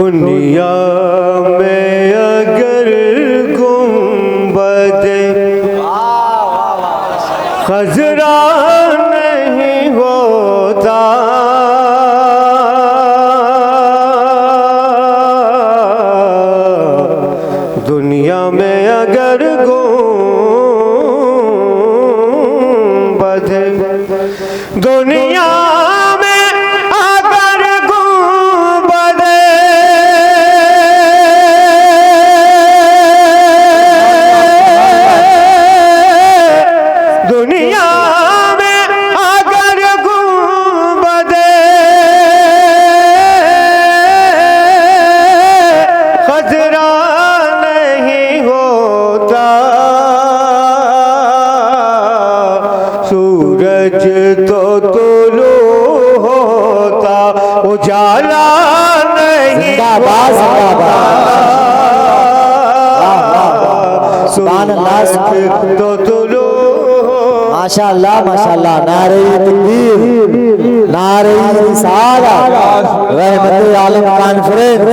दुनिया में अगर गुंबद खजरा नहीं होता, दुनिया में अगर गुंबद, दुनिया तो तुलू होता, उजाला नहीं होता, तो तुलू। माशाअल्लाह माशाअल्लाह, नारे तकबीर, नारे रिसालत, रहमत आलम कॉन्फ्रेंस,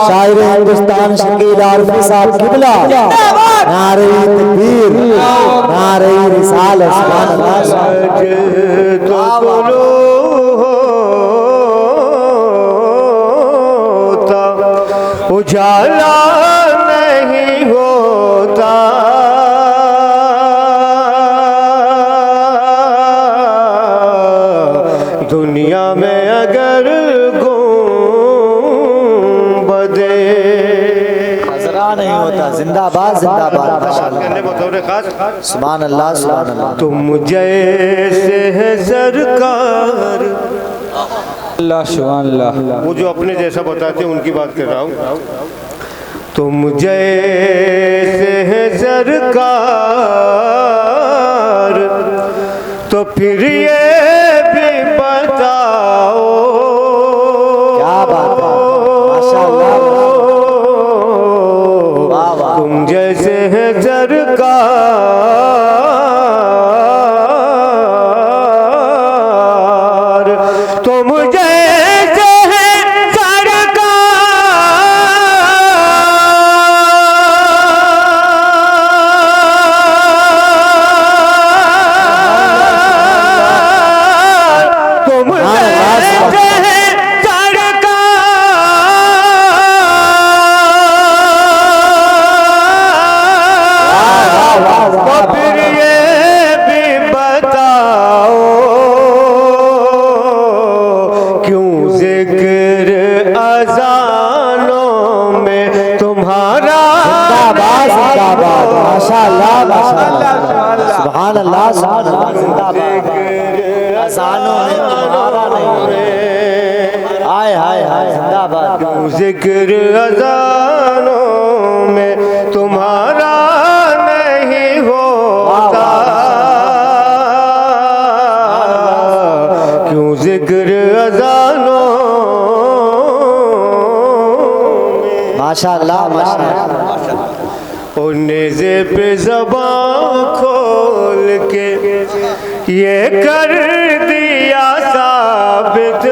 शायर हिंदुस्तान शकील आरफी साहब किबला, नारे तकबीर, नारे रिसालत, सुभान अल्लाह। तो तुलू होता, उजाला नहीं होता, दुनिया में अगर गुंबदे खजरा नहीं होता। जिंदाबाद जिंदाबाद, माशाअल्लाह, सुभान अल्लाह सुभान अल्लाह। तुम जैसे है सरकार, अल्लाह सुभान अल्लाह। वो जो अपने जैसा बताते हैं उनकी बात कर रहा हूँ। तुम जैसे है सरकार, तो फिर ये भी बताओ, क्या बात है, माशाअल्लाह, तुम जैसे है सरकार, तुम जैसे है सरकार, तुम जैसे है सरकार, तो फिर ये भी बताओ, क्यों जिक्र अज़ानों में तुम्हारा जिंदाबाद, माशाअल्लाह माशाअल्लाह, सुभान अल्लाह सुभान अल्लाह, जिंदाबाद। अज़ानों में तुम्हारा नहीं, हाय हाय हाय, जिंदाबाद। क्यों जिक्र अज़ानों में तुम्हारा नहीं होता, क्यों जिक्र अज़ानों में। माशाअल्लाह माशाअल्लाह, ओ नेज़े पे ज़बान खोल के ये कर दिया साबित,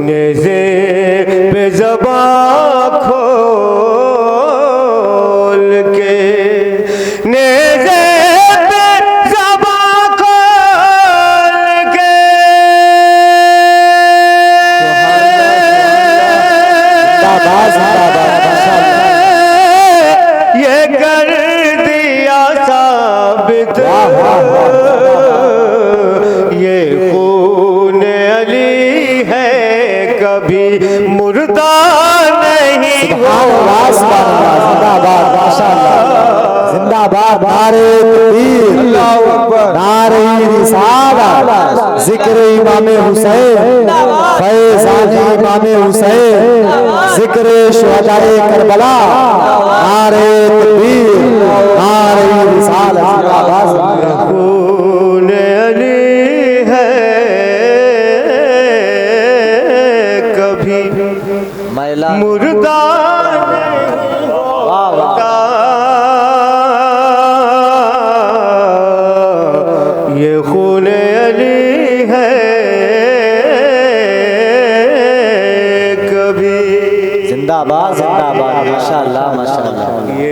नेज़े पे ज़बान खोल के, नेज़े पे ज़बान खोल के जिंदाबाद जिंदाबाद, माशाअल्लाह, ये कर दिया साबित, ये खून अली है कभी मुर्दा नहीं सुभान अल्लाह सुभान अल्लाह, जिंदाबाद माशाअल्लाह, जिंदाबाद। नारे तकबीर, नारे रिसालत, जिक्र इमाम हुसैन, फैज़ान इमाम हुसैन, जिक्र शुहदाए करबला, नारे तकबीर, नारे रिसालत, जिंदाबाद। खून अली है कभी मैला मुर्दा वाह वाह, ये खून अली है जिंदाबाद जिंदाबाद माशाअल्लाह माशाअल्लाह। ये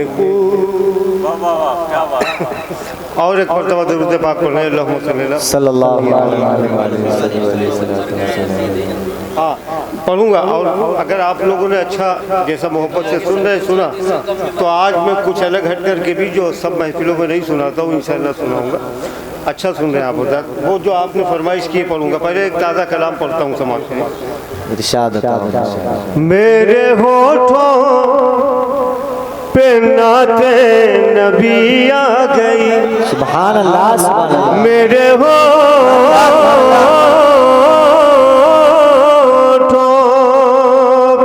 और एक मरतबा दुरूद पाक पढ़ें अल्लाहुम्मा सल्ली अला सल्लल्लाहु अलैहि वसल्लम। हाँ पढ़ूंगा। और अगर आप लोगों ने अच्छा जैसा मोहब्बत से सुन रहे सुना तो आज मैं कुछ अलग हट करके भी जो सब महफिलों में नहीं सुनाता हूँ इंशाअल्लाह सुनाऊंगा। अच्छा सुन रहे हैं आप उधर, वो जो आपने फरमाइश की पढ़ूंगा। पहले एक ताज़ा कलाम पढ़ता हूँ समाज में। इरशाद मेरे होठों पे नाते नबी आ गई, सुभान अल्लाह सुभान अल्लाह। मेरे होठों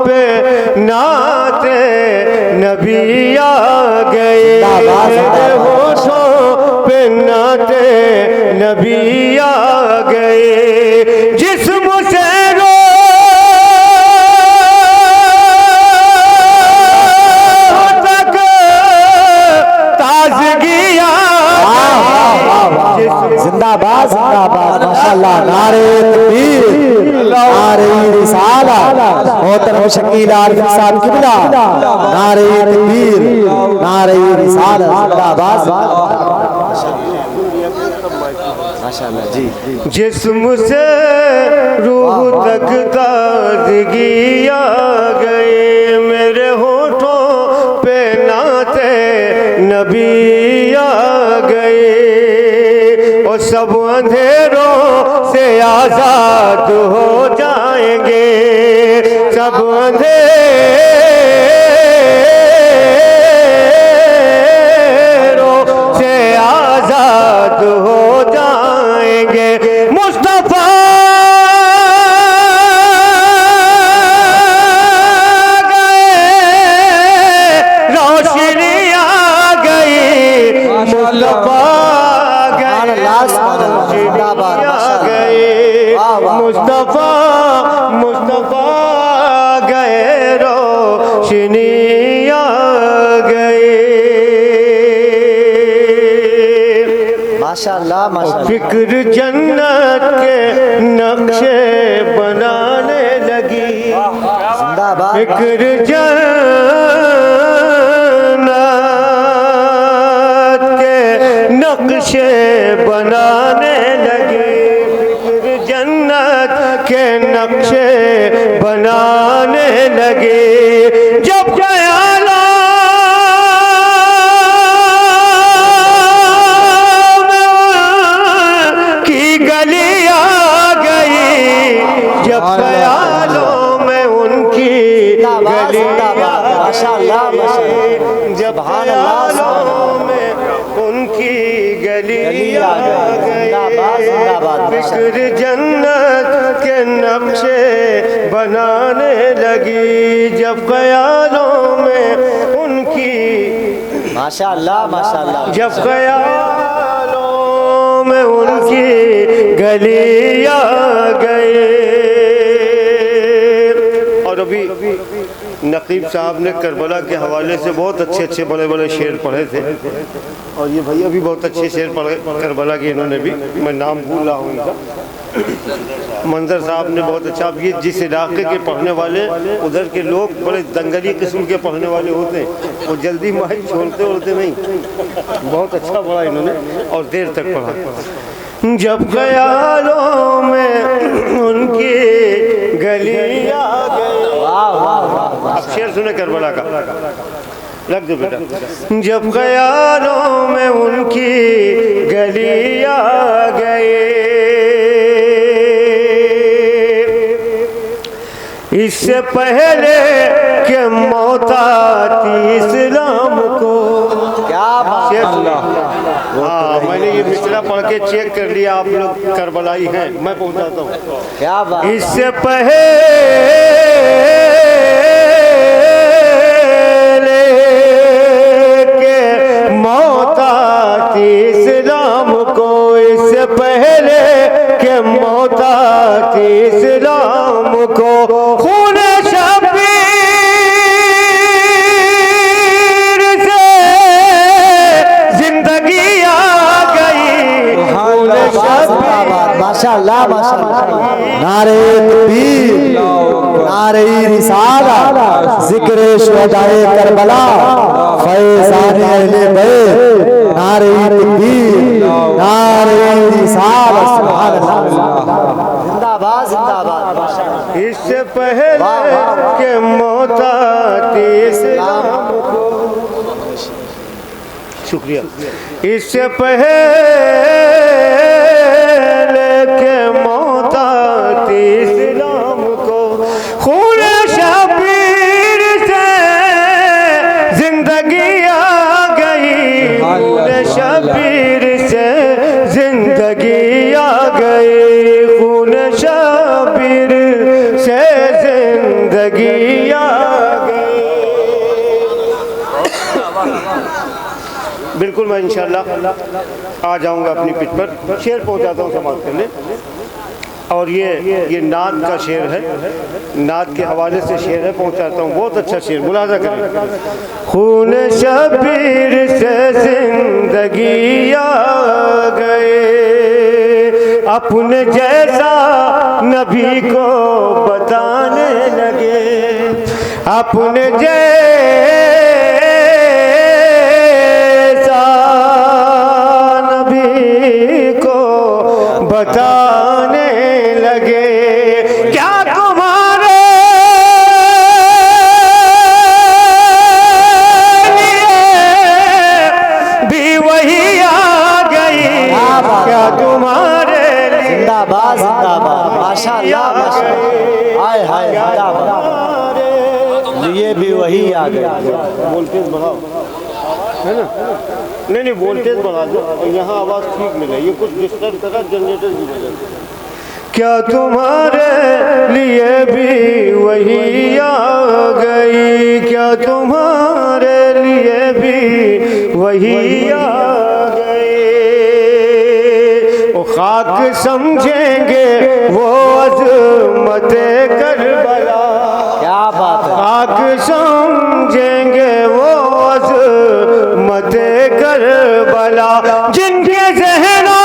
पे नाते नबी आ गए, मेरे होठों पे नाते नबी आ गए। जिस्म से जिंदाबाद जिंदाबाद माशाअल्लाह। नारे तकबीर नारे रिसालत मोहतरम शकील आरिफ साहब किबला नारे तकबीर नारे रिसालत जिंदाबाद माशाअल्लाह जी। जिस्म से रूह तक ताज़गी आ गए, मेरे होठों पे नाते नबी आ गए। और सब अंधेरों से आज़ाद हो जाएंगे, सब अंधेरों से आज़ाद हो जाएंगे। मुस्तफा गए, रोशनी आ गई, मुस्तफा मुस्तफा मुस्तफा गए, रोशनी आ गए। माशाअल्लाह माशाअल्लाह। फिक्र जन्नत के नक्शे बनाने लगी, जिंदाबाद। फिक्र जन्नत के नक्शे बनाने लगी, के नक्शे बनाने लगे। जब ख्यालों की गली आ गई, जब ख्यालों में उनकी गली माशाअल्लाह माशाअल्लाह। जब ख्यालों में उनकी गली आ गई, फिक्र जन्नत के नक्शे बनाने लगी, जब ख्यालों में उनकी माशाअल्लाह माशाअल्लाह। जब ख्यालों में उनकी गली आ गए। और अभी नकीब साहब ने करबला के हवाले से बहुत अच्छे अच्छे बड़े बड़े शेर पढ़े थे, और ये भैया भी बहुत अच्छे शेर पढ़े करबला के, इन्होंने भी, मैं नाम भूल रहा हूँ इनका। मंजर साहब ने बहुत अच्छा। अब ये जिस इलाके के पढ़ने वाले, उधर के लोग बड़े दंगली किस्म के पढ़ने वाले होते हैं, वो जल्दी माइक छोड़ते उड़ते नहीं। बहुत अच्छा पढ़ा इन्होंने और देर तक पढ़ा। जब ख्यालों में उनकी गली आ गई। अब शेर सुने करबला का, लग दो बेटा। जब ख्यालों में उनकी गली आ गए, इससे पहले कि मौत आती इस्लाम को। क्या बात। हाँ, मैंने ये मिसरा पढ़ के चेक कर लिया, आप लोग करबलाई हैं, मैं पहुंचाता हूँ। क्या बात। इससे पहले के मौत आती इस्लाम को, इससे पहले के मौत आती इस्लाम को, खून शबीर से जिंदगी आ गई। माशाअल्लाह माशाअल्लाह। नारे तकबीर नारे रिसाला जिक्र शुहदाए करबला फैज़ान अहले बैत नारे तकबीर नारे रिसाला सुभान अल्लाह जिंदाबाद जिंदाबाद। इससे पहले के मोहताती इस्लाम को, शुक्रिया। इससे पहले के मोहताती इस्लाम को खून शबीर से जिंदगी आ गई, खून शबीर से जिंदगी आ गई, खून शबीर से जिंदगी आ गई। बिल्कुल, मैं इंशाल्लाह आ जाऊंगा अपनी पिच पर, शेर पहुंचाता हूँ समाप्त करने। और ये नात का शेर है, नात के हवाले से शेर है, पहुंचाता हूँ। बहुत अच्छा शेर, मुलाजा करें। खून शबीर से जिंदगी आ गए, अपने जैसा नबी को बताने लगे, अपने बताने लगे। क्या तुम्हारे लिए भी वही आ गई, क्या तुम्हारे जिंदाबाद जिंदाबाद माशाअल्लाह माशाअल्लाह हाय हाय जिंदाबाद लिए भी वही आ गए। वोल्टेज बढ़ाओ, है ना? नहीं वोल्टेज बढ़ा दो, यहाँ आवाज़ ठीक मिले, ये कुछ डिस्टर्ब करा जनरेटर की वजह से। क्या तुम्हारे लिए भी वही आ गई, क्या तुम्हारे लिए भी वही आ गए, वो खाक समझेंगे वो अज़मते करबला, क्या बात है, खाक समझेंगे वो अज़मते करबला, जिनके ज़हनों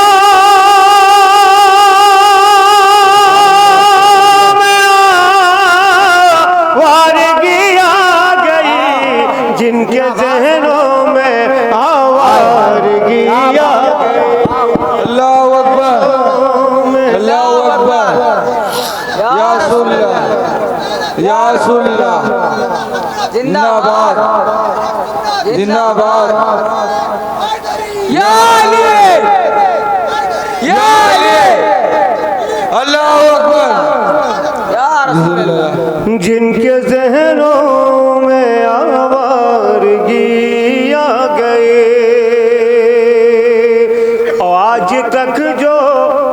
जिनके ज़हनों में आवारगी आ गई। अल्लाहु अकबर, अल्लाहु अकबर, या रसूलल्लाह, या रसूलल्लाह, जिंदाबाद जिंदाबाद, या अली, या अली, अल्लाहु अकबर, या रसूलल्लाह। जिनके ज़हनों में आवारगी आ गए, और आज तक जो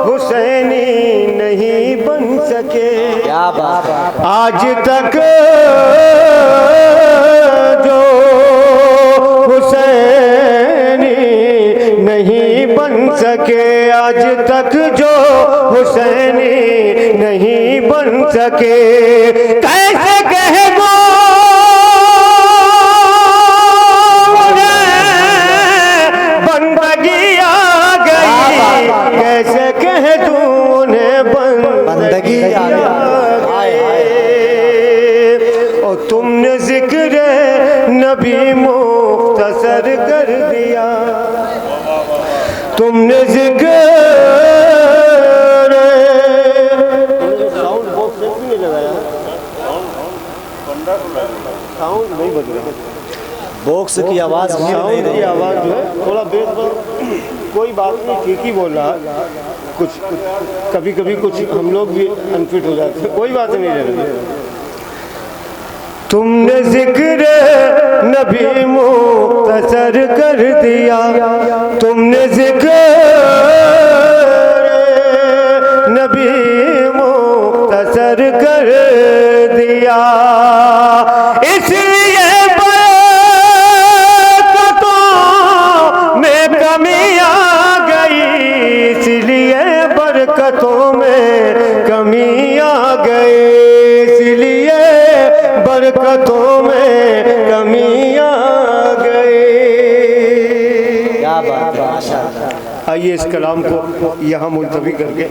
हुसैनी नहीं बन सके, क्या बात है, आज तक जो हुसैनी नहीं बन सके, आज तक जो हुसैनी नहीं बन सके, कैसे कह दो बंदगी आ गई, कैसे कह दूं उन्हें बंदगी आ गई। और तुमने जिक्र नबी मुख्तसर कर दिया, तुमने जिक्र साउंड बॉक्स नहीं लगाया, साउंड नहीं बज रहा, बॉक्स की आवाज़ नहीं की आवाज़ जो है थोड़ा बेस पर, कोई बात नहीं, ठीक ही बोल रहा, कुछ कभी कभी कुछ हम लोग भी अनफिट हो जाते हैं, कोई बात नहीं है। तुमने जिक्र नबी मुख्तसर कर दिया, तुमने जिक्र नबी मुख्तसर कर दिया, इसलिए बरकतों में कमी आ गई, इसलिए बरकतों में कमी आ गई, इसलिए बरकतों में कमी आ गई। क्या बात है माशाअल्लाह। आइए इस कलाम को यहाँ मुलतवी करके,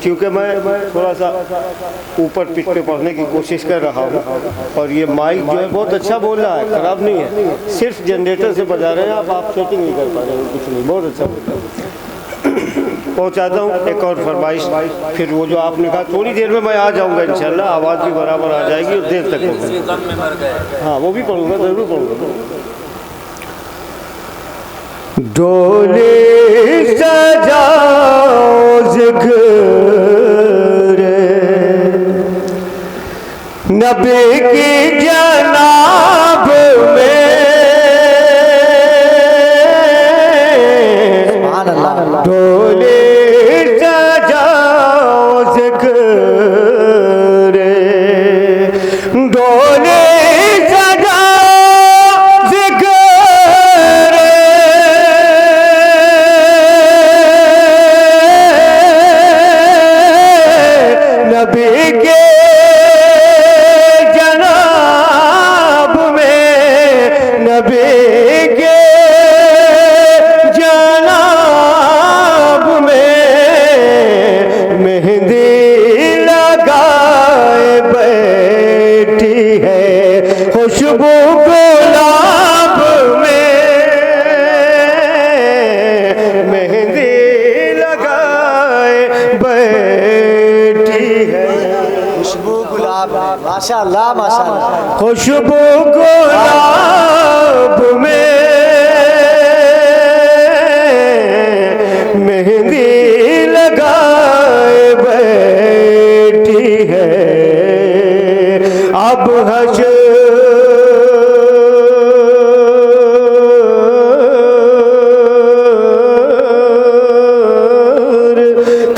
क्योंकि मैं थोड़ा सा ऊपर पिच पे पढ़ने की कोशिश कर रहा हूँ और ये माइक जो है बहुत अच्छा बोल रहा है, ख़राब नहीं है, सिर्फ जनरेटर से बजा रहे हैं आप सेटिंग नहीं कर पा रहे हो, कुछ नहीं, बहुत अच्छा बोल रहा है। पहुँचाता हूँ एक और फरमाइश, फिर वो जो आपने कहा थोड़ी देर में मैं आ जाऊँगा इंशाल्लाह, आवाज़ भी बराबर आ जाएगी उस देर तक पहुँचूँगा। हाँ वो भी पढ़ूँगा, ज़रूर पढ़ूँगा। डोले सजाओ ज़िक्र नबी की जनाब में, डोले सजाओ ज़िक्र, डोले खुशबू गुलाब में मेहंदी लगाए बैठी है, खुशबू गुलाब, माशाअल्लाह माशाअल्लाह, खुशबू गुलाब में मेहंदी लगाए बैठी है। अब हश्र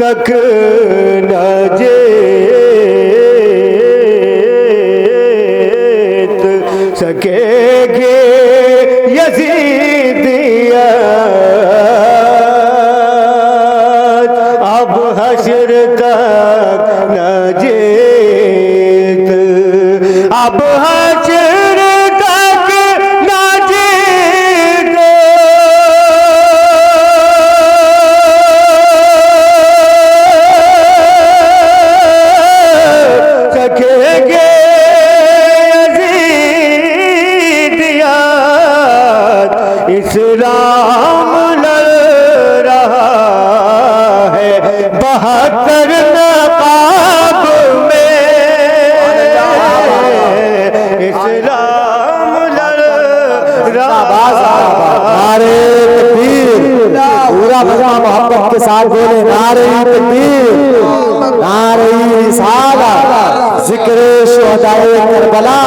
तक न जीत सकेगी यज़ीदियत, अब हश्र तक न जीत, अब हश्र तक न जीत सकेंगे यज़ीदियत। इस्लाम लड़ रहा है 72 नकाब में, इस्लाम लड़ रहा नारे तकबीर, पूरा मजा मोहब्बत के साथ बोले नारे तकबीर, नारे रिसालत, जिक्र शुहदाए करबला,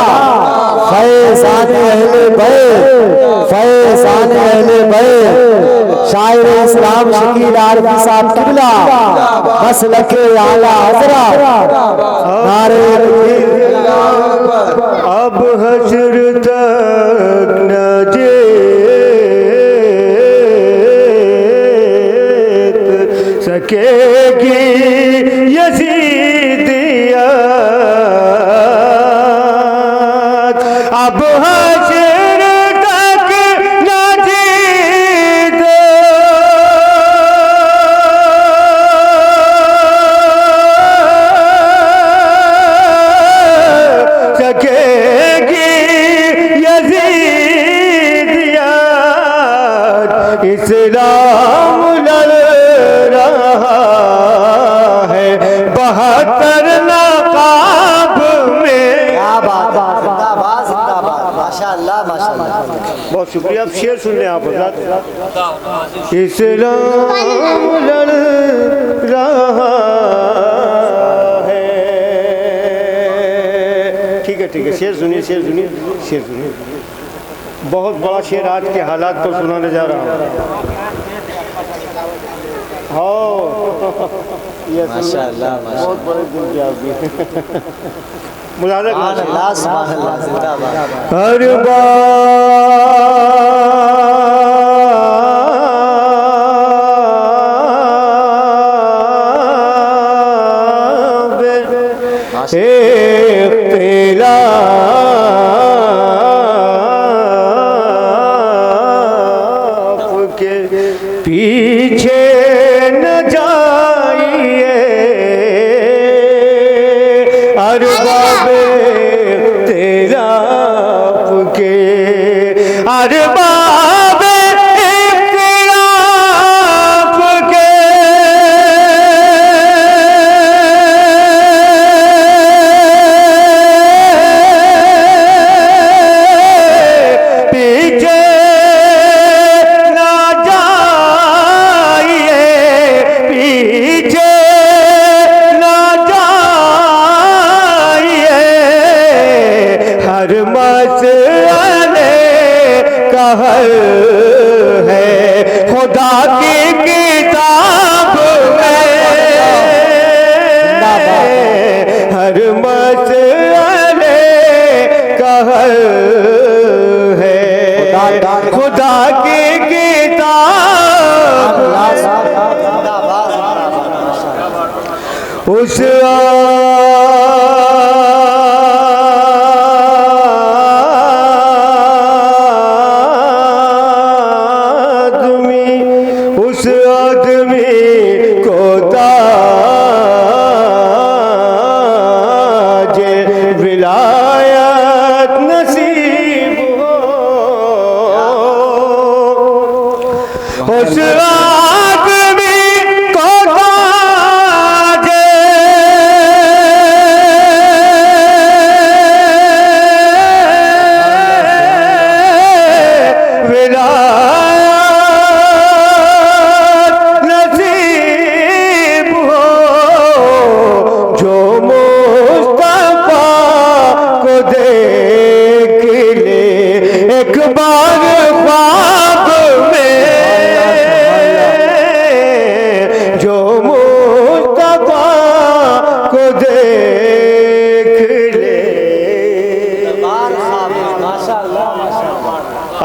फैज़ान अहले बैत, फैज़ान अहले बैत, शायर इस्लाम शकील आरफी साहब किबला, मसलके आला हज़रत, नारे तकबीर। अब हश्र तक न जीत सकेगी यज़ीदियत, अब हश्र तक न जीत सकेगी यज़ीदियत। इस्लाम लड़ रहा है 72 नकाब में। क्या बात है, जिंदाबाद जिंदाबाद, माशाअल्लाह माशाअल्लाह। बहुत शुक्रिया। आप शेर सुन लें आप हज़रात। इस्लाम लड़ रहा है, ठीक है ठीक है, शेर सुनिए शेर सुनिए शेर सुनिए। बहुत बड़ा शेर आज के हालात पर सुनाने जा रहा हूँ। हाँ ये माशाअल्लाह बहुत बड़े दिन की आप भी मुलाज़ा माशाअल्लाह, सुभान अल्लाह, जिंदाबाद। हर बार इख्तिलाफ के पीछे अरबाबे तेरा के अरबाबे है खुदा की किताब में हर मसले का हल है खुदा की किताब उस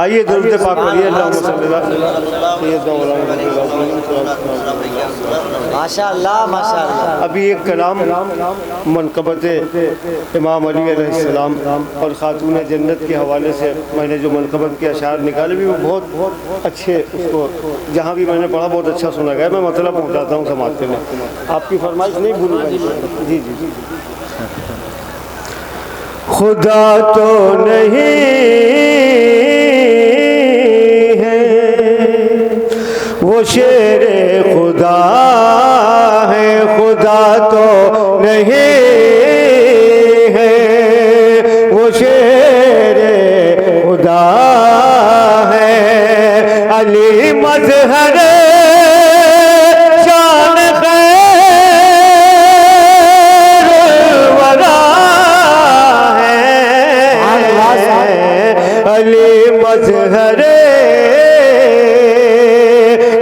आइए दुरूद पाक पढ़िए माशाअल्लाह माशाअल्लाह। अभी एक कलाम मनक़बत इमाम अली अलैहिस्सलाम और खातून जन्नत के हवाले से मैंने जो मनक़बत के अशार निकाले भी वो बहुत अच्छे, उसको जहाँ भी मैंने पढ़ा बहुत अच्छा सुना गया। मैं मतलब पहुँचाता हूँ समाज के लिए, आपकी फरमाइश नहीं भूलूंगा। जी जी जी। खुदा तो नहीं वो शेरे खुदा है, खुदा तो नहीं है वो शेरे खुदा है। अली मज़हर शान खैर वरा है, अली मज़हर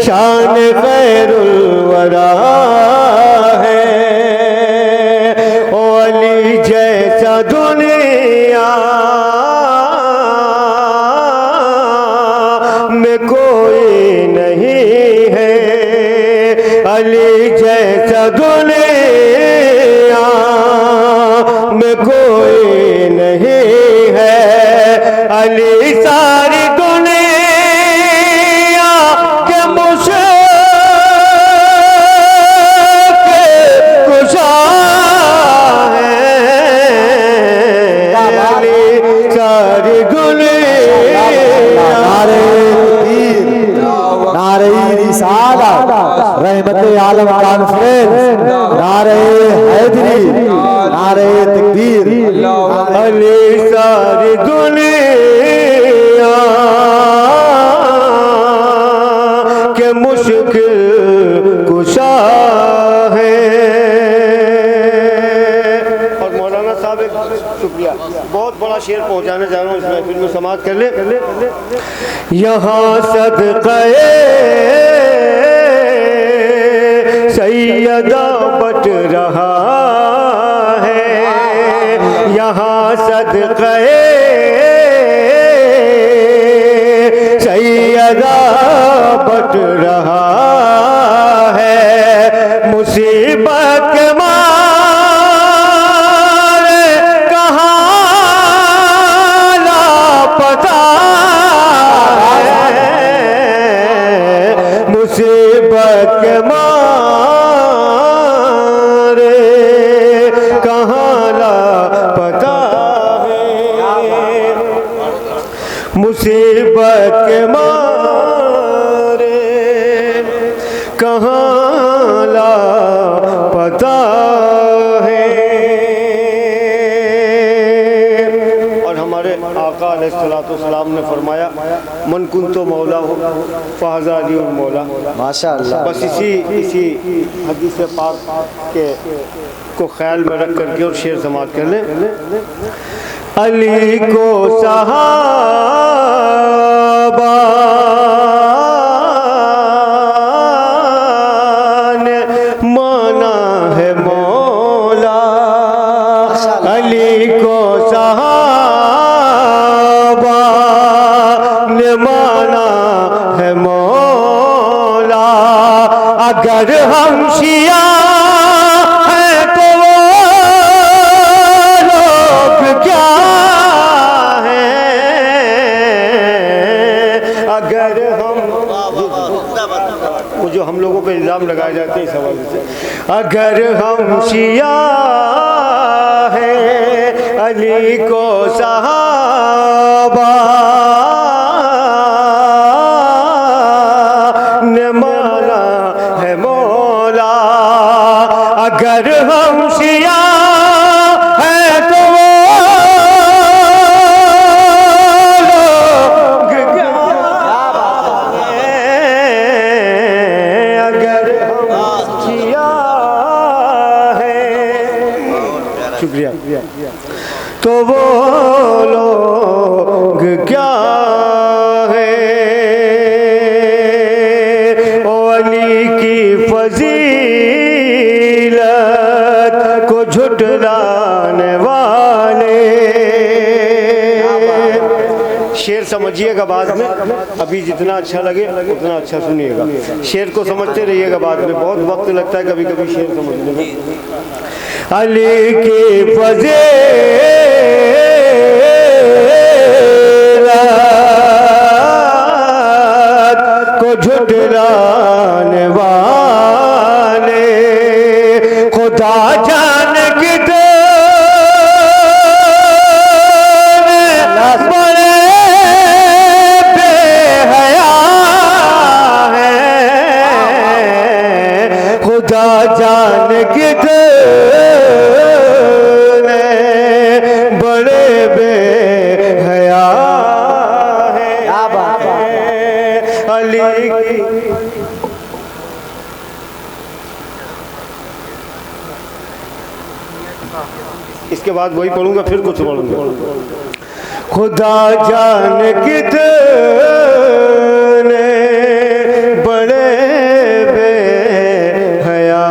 शान खैरुल वरा है। ओ अली जैसा दुनिया में कोई नहीं है, अली जैसा दुनिया में कोई नहीं है। अली सारी रहमत आलम कॉन्फ्रेंस, नारे हैदरी, नारे तकबीर। अली सारी दुनिया के मुश्किल कुशा है। और मौलाना साहब एक शुक्रिया, बहुत बड़ा शेर पहुंचाने जा रहा हूँ इस महफिल में, समाअत कर ले। यहाँ सदक़े सैयदा बट रहा है, यहाँ सदक़े सैयदा बट रहा है। मुसीबत के मारे कहाँ लापता है, मुसीबत के मारे कहाँ ला पता है, मुसीबत के मारे कहाँ ला पता है। और हमारे आका अलैहिस्सलाम ने फरमाया मन कुंतो मौला हो फ़ाज़ा अली मौला। माशाअल्लाह। बस इसी हदीस पाक के को ख्याल में रख करके और शेर समाप्त कर लें। अली को सहाबा ने माना है मौला, अली को सहाबा ने माना है मौला। अगर हम शिया हैं तो वो लोग क्या हैं, अगर हम वो जो हम लोगों पे इल्ज़ाम लगाए जाते हैं इस हवाले से, अगर हम शिया हैं अली को सहाबा ने माना है मौला। अगर हम शिया हैं तो वो लोग क्या हैं, अगर हम शिया हैं, शुक्रिया, तो वो लोग क्या है। ओ अली की फजीलत को झुठलाने वाले, शेर समझिएगा बाद में, अभी जितना अच्छा लगे उतना अच्छा सुनिएगा। शेर को समझते रहिएगा, बाद में बहुत वक्त लगता है कभी कभी शेर समझने में। अली की फजीलत को झुठलाने वाले खुदा जान कितने बड़े बेहया हैं, खुदा जान कितने बड़े बेहया हैं। क्या बात है। अली की इसके बाद वही पढ़ूंगा, फिर कुछ पढ़ूंगा। खुदा जान कितने बड़े बेहया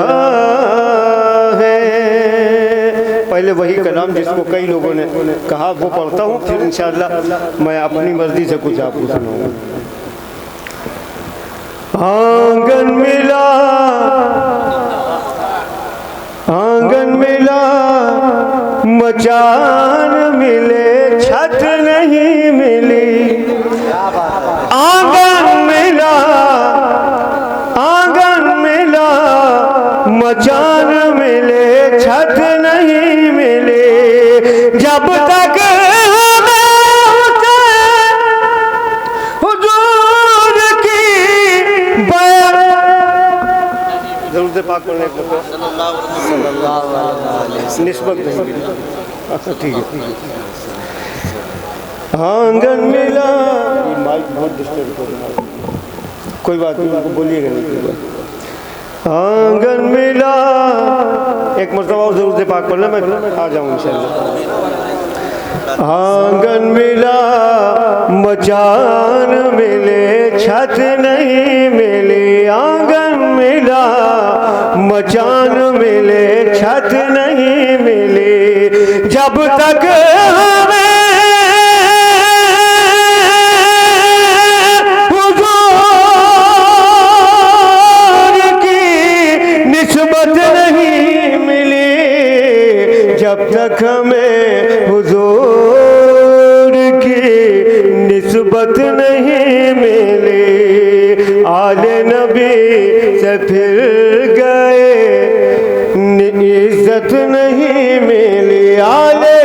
हैं। पहले वही कलाम जिसको कई लोगों ने कहा वो पढ़ता हूँ, फिर इंशाअल्लाह मैं अपनी मर्जी से कुछ आपको सुनाऊंगा। आंगन मिला, आंगन मिला, मचान मिले, छत नहीं मिली। आंगन मिला, आंगन मिला, मचान मिले, छत नहीं मिले। जब तक हुजूर की ज़रूरत पाक पढ़ने को निस्बत नहीं, ठीक है। आंगन मिला, माइक बहुत डिस्टर्ब कर रहा है, कोई बात नहीं, उनको बोलिएगा नहीं, कोई बात। आंगन मिला, एक मरतबा ज़रूरत पाक पढ़ना, मैं आ जाऊँ इंशाअल्लाह। आंगन मिला, मचान मिले, छत नहीं मिली। आंगन मिला, मचान मिले, छत नहीं मिली। जब तक हमें हुजूर की निस्बत नहीं मिली, जब तक हमें हुजूर की निस्बत नहीं मिली। आले नबी से फिर गए, इज्जत नहीं मिली। आले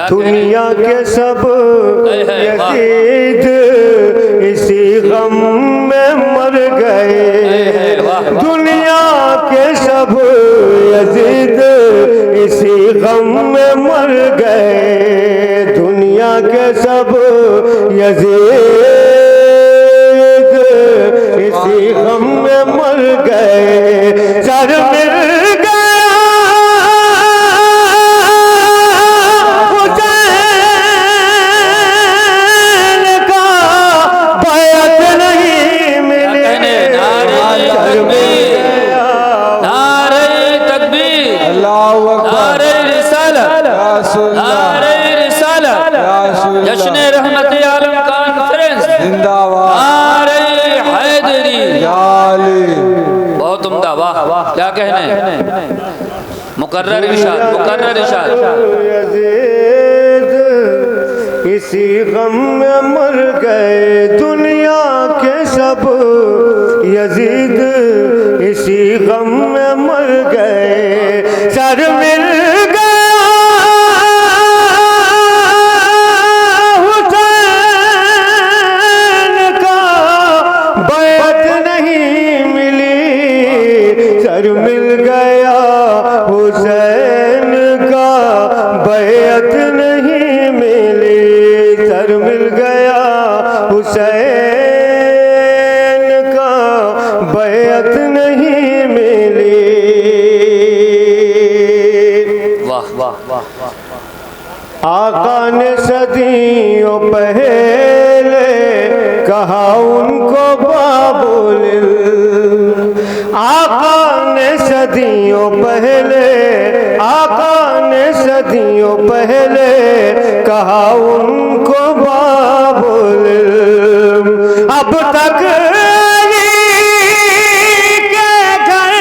दुनिया के सब यजीद इसी गम में मर गए, दुनिया के सब यजीद इसी गम में मर गए, दुनिया के सब यजीद इसी गम में मर गए। सर मिल गया हुसैन का, बैत नहीं मिली। सर मिल गया नारे तकबीर, अल्लाहु अकबर, नारे रिसालत, नारे रिसालत, जश्न रहमत आलम कॉन्फ्रेंस जिंदाबाद, नारे हैदरी। बहुत उम्दा, वाह क्या कहने। मुकर्रर इरशाद, मुकर्रर इरशाद। यजीद इसी गम में मर गए, दुनिया के सब यजीद इसी गम में मर गए। सर मिल गया हुसैन का, बैत नहीं मिली। सर मिल गया हुसैन का, बैत नहीं मिली। सर मिल गया हुसैन का, बैत नहीं मिली। वाह वाह वाह। आका ने सदियों पहले कहा उनको बाबुल, आका ने सदियों पहले, आका ने सदियों पहले कहा उनको बाबुल। अब तक के घर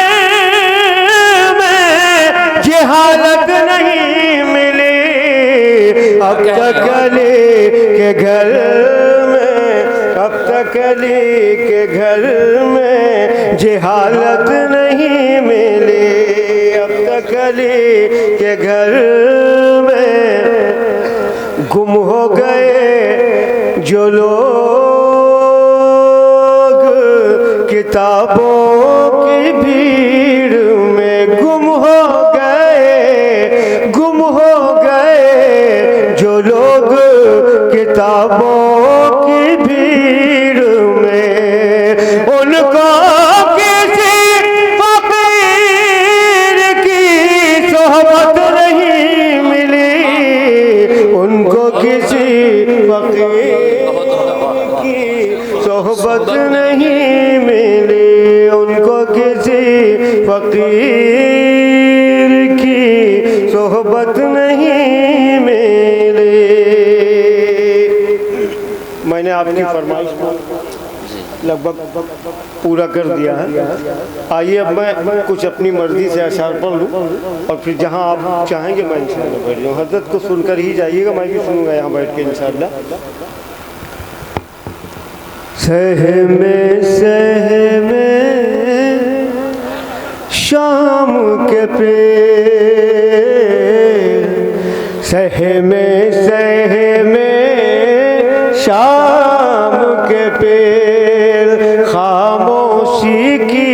में ये हालत नहीं मिली, अब तक अली के घर में, अब तक अली के घर में ये हालत नहीं मिली, अब तक अली के घर में गुम हो गए जो लोग किताबों की भीड़ में, गुम हो गए, गुम हो गए जो लोग किताबों की भीड़ में। उनको किसी फकीर की सोहबत नहीं मिली, उनको किसी फकीर की सोहबत नहीं मिली, उनको किसी फकीर की सोहबत नहीं मिली। मैंने आपकी फरमाइश को लगभग पूरा कर दिया है। आइए अब मैं कुछ अपनी मर्जी से अशार पढ़ लूँ और फिर जहाँ आप चाहेंगे मैं इंशाअल्लाह बैठ जाऊँ। हज़रत को सुनकर ही जाइएगा, मैं भी सुनूंगा यहाँ बैठ के इंशाअल्लाह। सहमे सहमे शाम के पेड़, सहमे सहमे शाम के पेड़, खामोशी की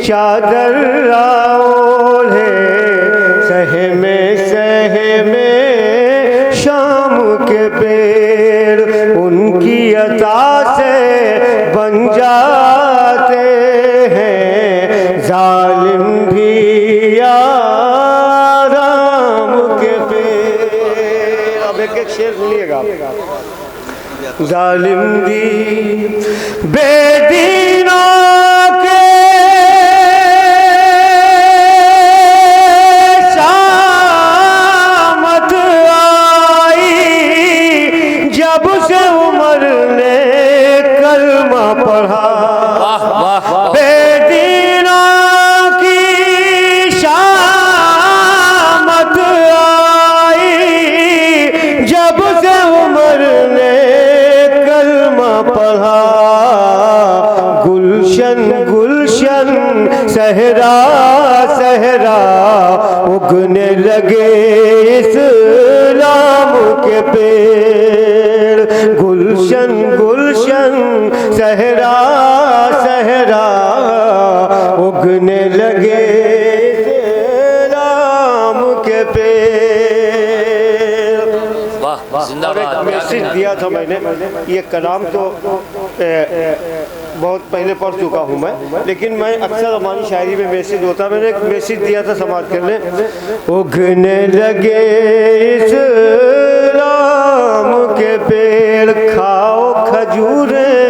चादर ओढ़े, सहमे सहमे शाम के पेड़, उनकी अता से बन जाते हैं जालिम भी आराम के पेड़। अब एक एक शेर सुनिएगा। जालिम भी बेदीनों के शामत आई, जब से उमर ने कलमा पढ़ा। बेदीनों की शामत आई, जब से उमर ने कलमा पढ़ा। गुलशन गुलशन सहरा सहरा उगने लगे इस्लाम पेड़, गुलशन गुलशन सहरा सहरा उगने लगे राम के पेड़। वाह जिंदाबाद। मैसेज दिया था मैंने, ये कलाम तो बहुत पहले पढ़ चुका हूँ मैं, लेकिन मैं अक्सर हमारी शायरी में मैसेज होता, मैंने एक मैसेज दिया था समाज करने, उगने लगे इस राम के पेड़, खाओ खजूरें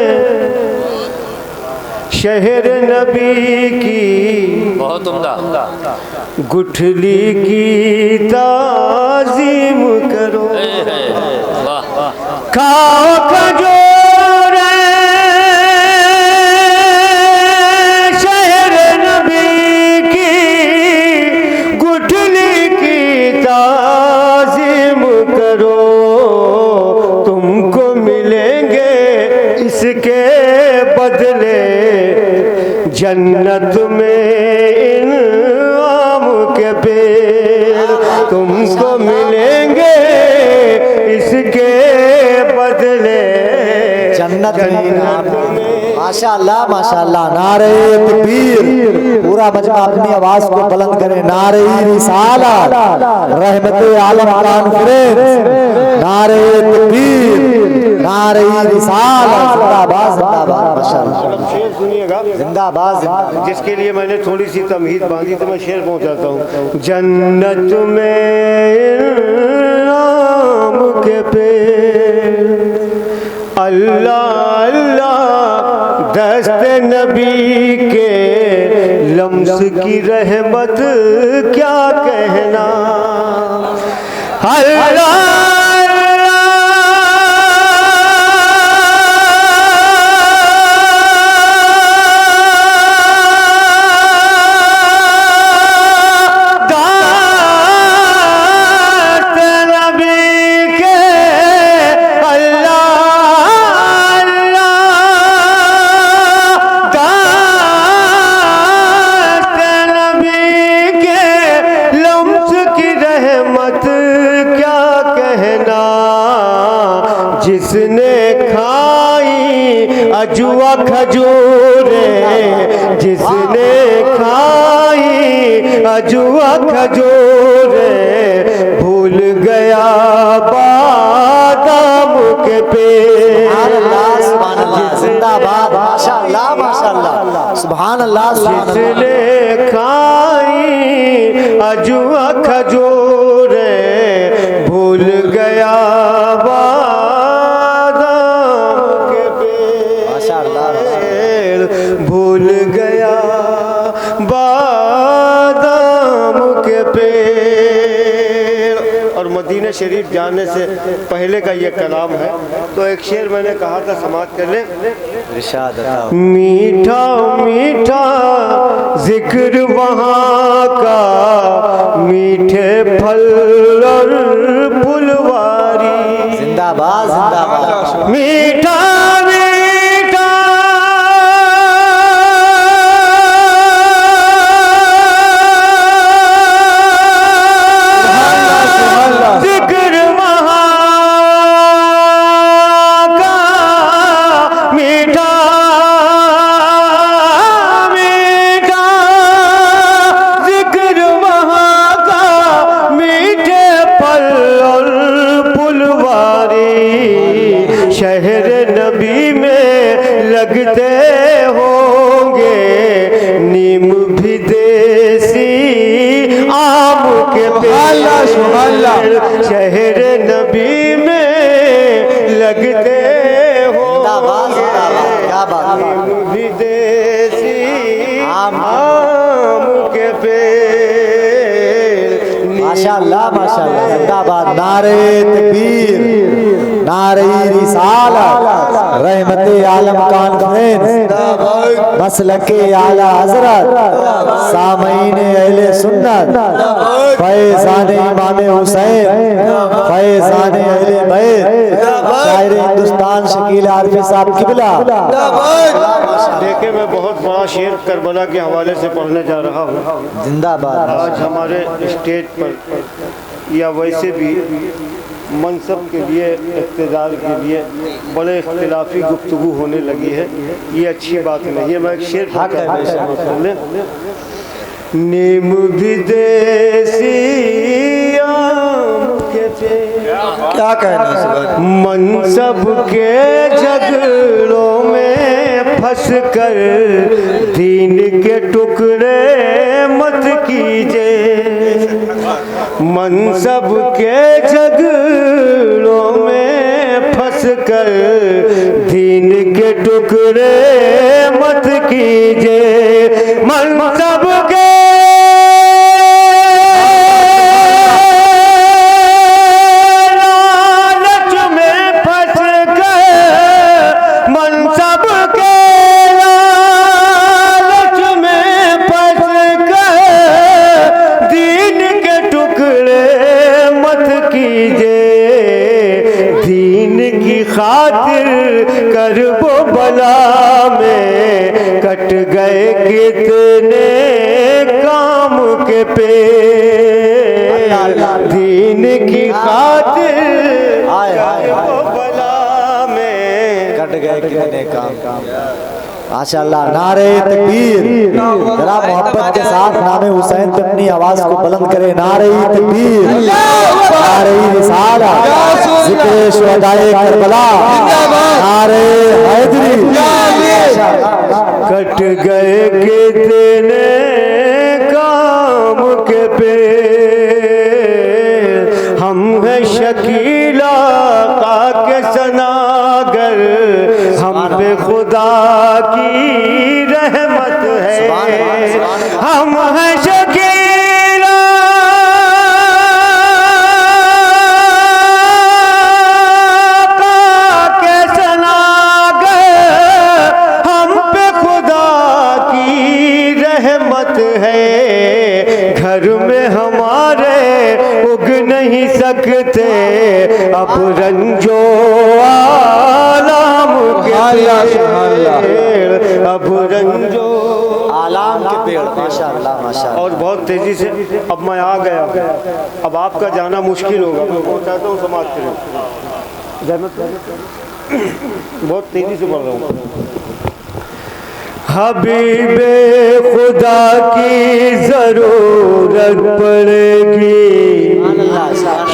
शहर नबी की, बहुत उम्दा। गुठली की ताज़ीम करो, वाह वाह। खाओ खजूरें शहर नबी की, गुठली की ताज़ीम करो, तुमको मिलेंगे इसके बदले जन्नत में इनाम के पेड़, तुमको मिलेंगे इसके बदले जन्नत में इनाम। माशाअल्लाह माशाअल्लाह। नारे तकबीर, पूरा मजमा अपनी आवाज को बुलंद करे। नारे रिसालत, रहमत आलम कॉन्फ्रेंस, नारे तकबीर, नारे रिसालत, जिंदाबाद जिंदाबाद। माशाअल्लाह, शेर सुनिएगा, जिंदाबाद जिंदाबाद। जिसके लिए मैंने थोड़ी सी तमहीद बांधी तो मैं शेर पहुंचाता हूँ। जन्नत में इनाम के पेड़, अल्लाह अल्लाह दस्त नबी के लम्स की रहमत क्या कहना, अल्लाह जिसने खाई अजुआ खजूरे, जिसने खाई अजुआ खजूरे, भूल गया बादाम के पेड़। जिंदाबाद माशाअल्लाह माशाअल्लाह। सुभान अल्लाह सुभान अल्लाह। जिसने खाई अजुआ खजूरे, भूल गया भूल गया बादाम के पेड़। और मदीना शरीफ जाने से पहले का ये कलाम है, तो एक शेर मैंने कहा था समाज कर ले। इरशाद मीठा मीठा जिक्र वहाँ का, मीठे फल और फुलवारी, जिंदाबाद जिंदाबाद। मीठा शहर नबी में लगते होंगे नीम भी देसी आम के पेड़, शहर नबी में लगते होंगे नीम भी देसी आम के पेड़। माशाअल्लाह माशाअल्लाह। जिंदाबाद। नारे तकबीर, नारे रिसालत, रहमत आलम कॉन्फ्रेंस, मसलके आला हजरत, सामईन अहले सुन्नत, फैज़ान इमाम हुसैन, फैज़ान अहले बैत, शायर हिंदुस्तान शकील आरफी साहब किबला। देखे मैं बहुत बड़ा शेर करबला के हवाले से पढ़ने जा रहा हूँ। जिंदाबाद। आज हमारे स्टेज पर या वैसे भी मनसब के लिए, इक़्तिदार के लिए बड़े इख्तिलाफी गुफ्तगू होने लगी है। ये अच्छी बात नहीं है। मैं एक शेर सुन लें। नीम भी देसी आम के थे, क्या कहना मनसब के झगड़ों में फंस कर दीन के टुकड़े मत कीजिए। मनसब के झगड़ों में फंस कर दीन के टुकड़े मत कीजिए। मनसब के खातिर करबो बला में कट गए कितने काम के पेड़। दीन की खातिर करबो बला में कट गए कितने काम। माशाअल्लाह, नारे तकबीर। जरा मोहब्बत के साथ नामे हुसैन पे अपनी आवाज को बुलंद करे। नारे तकबीर, नारे रिसालत, ज़िक्र शुहदाए करबला, नारे हैदरी। कट गए कितने काम के पेड़। हम हैं शकीला का के सनागर, हम पे खुदा की रहमत है। हम हैं शकीला का के सनागर, हम पे खुदा की रहमत है। घर में हमारे उग नहीं सकते अब रंजो आलाम के पेड़, अब रंजो आलाम के पेड़। माशाअल्लाह, माशाअल्लाह। और बहुत तेजी से अब मैं आ गया। अब आपका जाना मुश्किल होगा। मैं बहुत चाहता हूँ समाज करें। बहुत तेजी से बोल रहा हूँ। हबीबे खुदा की जरूरत पड़ेगी,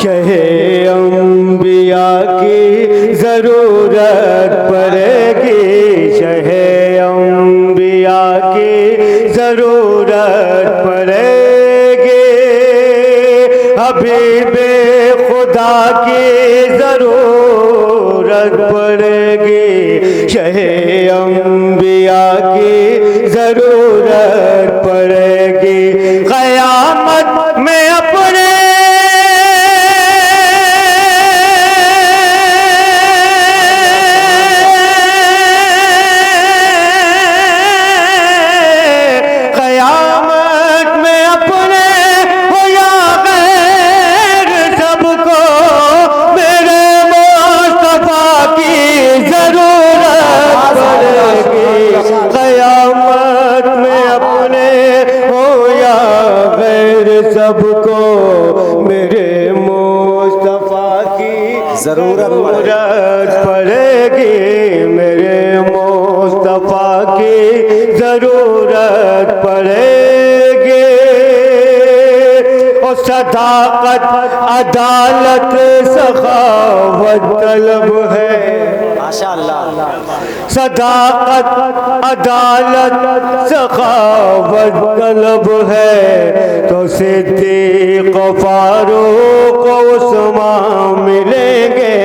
शहे अंबिया की जरूरत पड़ेगी, शहे अंबिया की जरूरत पड़ेगी। हबीबे खुदा की जरूरत पड़ेगी, शहे अंबिया की जरूरत पड़ेगी। क़यामत में अपने सबको मेरे मुस्तफा की जरूरत पड़ेगी, मेरे मुस्तफा की जरूरत पड़ेगी। और सदाकत अदालत सखावत तलब है। माशाअल्लाह। सदाकत अदालत सखावत तलब है। तो सिद्दीक़ फारूक उस्मान मिलेंगे,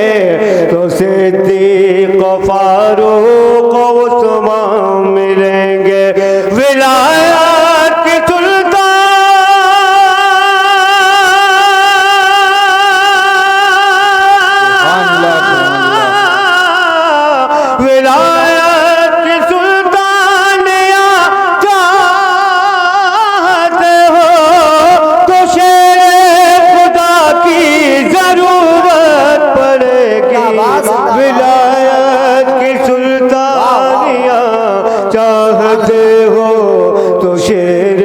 तो सिद्दीक़ फारूक उस्मान मिलेंगे। विलायत की सुल्तान विलायत की सुल्तानिया चाहते हो तो शेर खुदा की जरूरत पड़ेगी। विलायत की सुल्तानिया चाहते हो तो शेर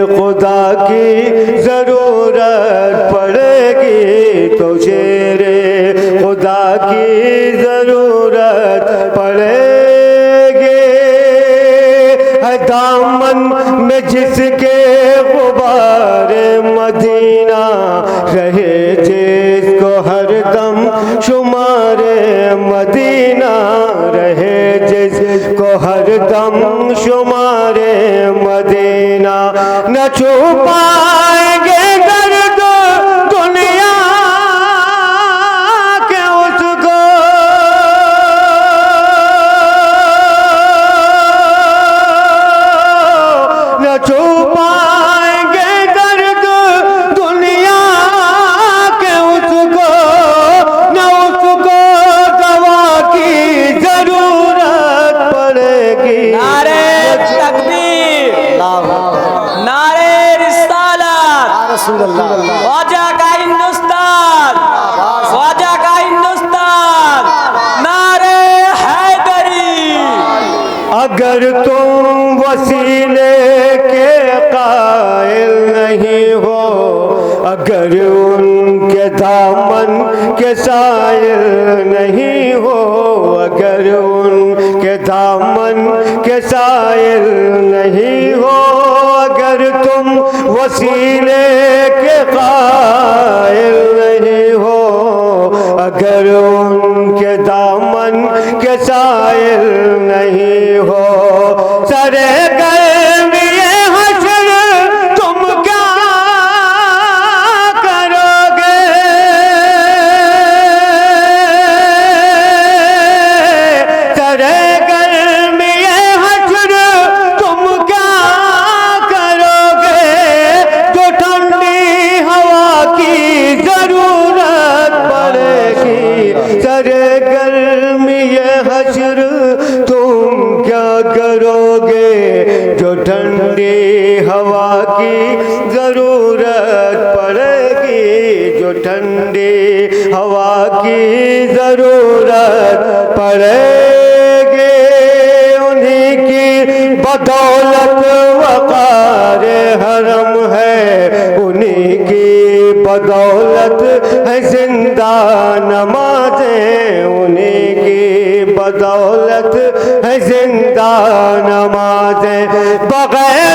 खुदा की जरूरत पड़ेगी, तो शेर के जिसके गुबार मदीना रहे जिसको हरदम शुमार मदीना रहे जिसको हरदम शुमार मदीना न छू पाएंगे दर्द दुनिया के उसको न छू पाएंगे दर्द दुनिया के उसको न उसको दवा की जरूरत पड़ेगी। नारे तकबीर, नारे रिसालत, रसूल अल्लाह ख्वाजा का हिंदुस्तान, ख्वाजा का हिंदुस्तान, नारे हैदरी। अगर तुम वसीले के कायल नहीं हो, अगर उनके दामन के सायल नहीं हो, अगर उनके दामन के सायल नहीं हो, अगर तुम वसीले के कायल नहीं हो, अगर उनके दामन के सायल नहीं हो, सरे गर्मी हश्र तुम क्या करोगे, सरे गर्मी हश्र तुम क्या करोगे, जो ठंडी हवा की जरूरत पड़ेगी, सरे गर्मी हश्र तुम क्या करोगे, जो ठंडी हवा की जरूरत पड़ेगी, जो ठंडी हवा की जरूरत पड़ेगी, उन्हीं की बदौलत वक़ार हरम है, उन्हीं की बदौलत है जिंदा नमाज़ें, उन्हीं की बदौलत है जिंदा नमाज़ें, बगैर